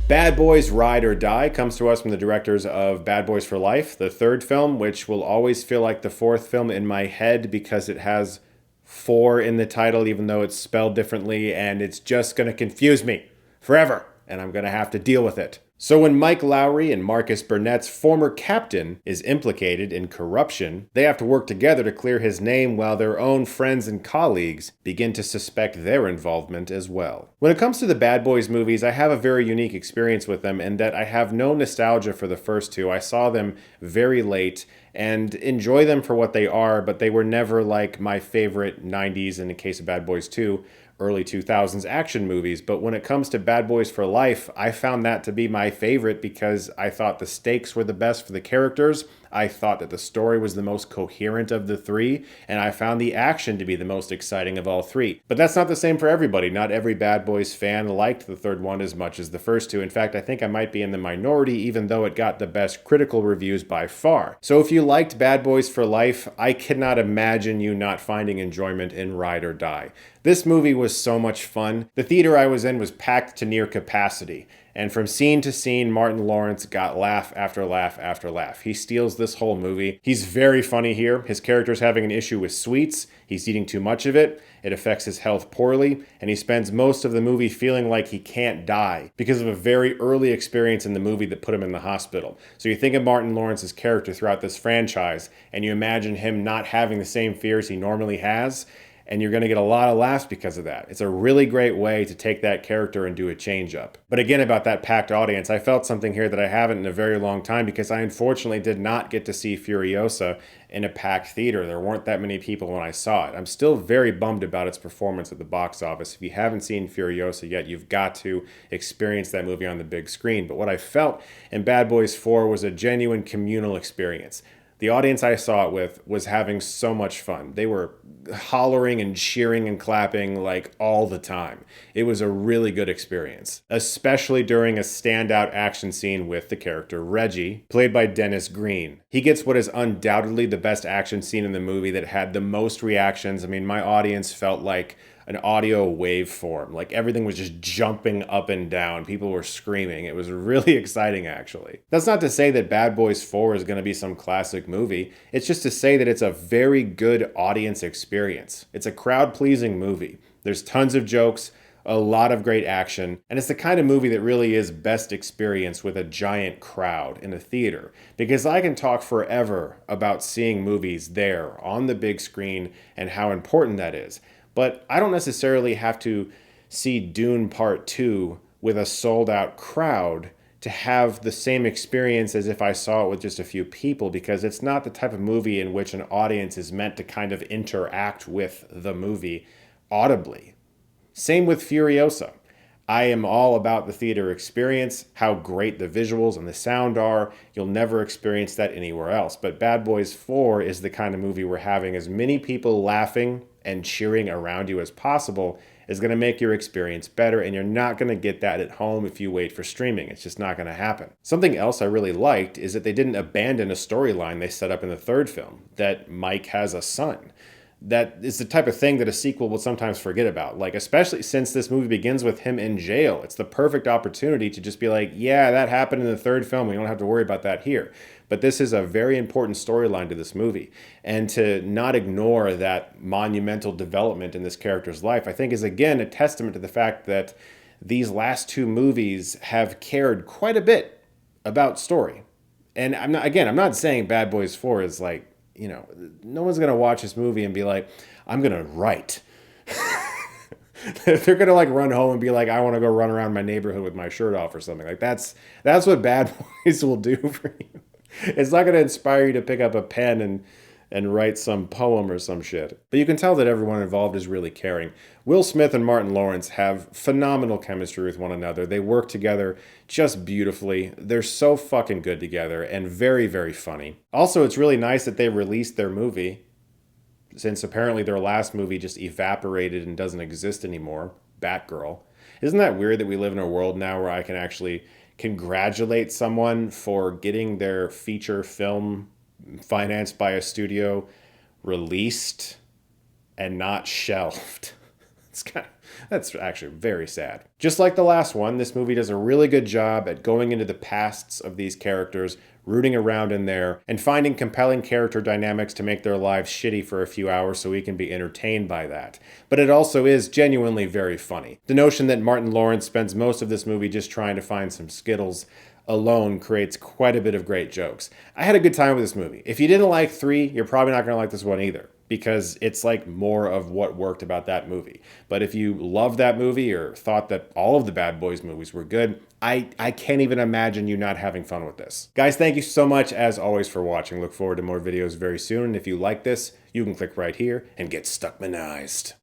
Bad Boys Ride or Die comes to us from the directors of Bad Boys for Life, the third film, which will always feel like the fourth film in my head because it has four in the title, even though it's spelled differently, and it's just going to confuse me forever, and I'm going to have to deal with it. So when Mike Lowry and Marcus Burnett's former captain is implicated in corruption, they have to work together to clear his name while their own friends and colleagues begin to suspect their involvement as well. When it comes to the Bad Boys movies, I have a very unique experience with them in that I have no nostalgia for the first two. I saw them very late and enjoy them for what they are, but they were never like my favorite 90s, in the case of Bad Boys 2, early 2000s action movies. But when it comes to Bad Boys for Life, I found that to be my favorite because I thought the stakes were the best for the characters. I thought that the story was the most coherent of the three, and I found the action to be the most exciting of all three. But that's not the same for everybody. Not every Bad Boys fan liked the third one as much as the first two. In fact, I think I might be in the minority, even though it got the best critical reviews by far. So if you liked Bad Boys for Life, I cannot imagine you not finding enjoyment in Ride or Die. This movie was so much fun. The theater I was in was packed to near capacity. And from scene to scene, Martin Lawrence got laugh after laugh after laugh. He steals this whole movie. He's very funny here. His character's having an issue with sweets. He's eating too much of it. It affects his health poorly. And he spends most of the movie feeling like he can't die because of a very early experience in the movie that put him in the hospital. So you think of Martin Lawrence's character throughout this franchise, and you imagine him not having the same fears he normally has, and you're going to get a lot of laughs because of that. It's a really great way to take that character and do a change up. But again, about that packed audience, I felt something here that I haven't in a very long time because I unfortunately did not get to see Furiosa in a packed theater. There weren't that many people when I saw it. I'm still very bummed about its performance at the box office. If you haven't seen Furiosa yet, you've got to experience that movie on the big screen. But what I felt in Bad Boys 4 was a genuine communal experience. The audience I saw it with was having so much fun. They were hollering and cheering and clapping like all the time. It was a really good experience, especially during a standout action scene with the character Reggie, played by Dennis Green. He gets what is undoubtedly the best action scene in the movie that had the most reactions. I mean, my audience felt like an audio waveform. Like everything was just jumping up and down. People were screaming. It was really exciting, actually. That's not to say that Bad Boys 4 is going to be some classic movie. It's just to say that it's a very good audience experience. It's a crowd-pleasing movie. There's tons of jokes, a lot of great action, and it's the kind of movie that really is best experienced with a giant crowd in a theater. Because I can talk forever about seeing movies there on the big screen and how important that is. But I don't necessarily have to see Dune Part 2 with a sold-out crowd to have the same experience as if I saw it with just a few people, because it's not the type of movie in which an audience is meant to kind of interact with the movie audibly. Same with Furiosa. I am all about the theater experience, how great the visuals and the sound are. You'll never experience that anywhere else. But Bad Boys 4 is the kind of movie where having as many people laughing and cheering around you as possible is going to make your experience better, and you're not going to get that at home if you wait for streaming. It's just not going to happen. Something else I really liked is that they didn't abandon a storyline they set up in the third film, that Mike has a son. That is the type of thing that a sequel will sometimes forget about. Like, especially since this movie begins with him in jail. It's the perfect opportunity to just be like, yeah, that happened in the third film. We don't have to worry about that here. But this is a very important storyline to this movie. And to not ignore that monumental development in this character's life, I think is, again, a testament to the fact that these last two movies have cared quite a bit about story. And I'm not saying Bad Boys 4 is like, no one's going to watch this movie and be like, I'm going to write. They're going to like run home and be like, I want to go run around my neighborhood with my shirt off or something. Like that's what Bad Boys will do for you. It's not going to inspire you to pick up a pen and write some poem or some shit. But you can tell that everyone involved is really caring. Will Smith and Martin Lawrence have phenomenal chemistry with one another. They work together just beautifully. They're so fucking good together and very, very funny. Also, it's really nice that they released their movie, since apparently their last movie just evaporated and doesn't exist anymore, Batgirl. Isn't that weird that we live in a world now where I can actually congratulate someone for getting their feature film financed by a studio released and not shelved? That's actually very sad. Just like the last one, this movie does a really good job at going into the pasts of these characters, rooting around in there, and finding compelling character dynamics to make their lives shitty for a few hours so we can be entertained by that. But it also is genuinely very funny. The notion that Martin Lawrence spends most of this movie just trying to find some Skittles alone creates quite a bit of great jokes. I had a good time with this movie. If you didn't like 3, you're probably not going to like this one either, because it's like more of what worked about that movie. But if you love that movie or thought that all of the Bad Boys movies were good, I can't even imagine you not having fun with this. Guys, thank you so much as always for watching. Look forward to more videos very soon. And if you like this, you can click right here and get Stuckmanized.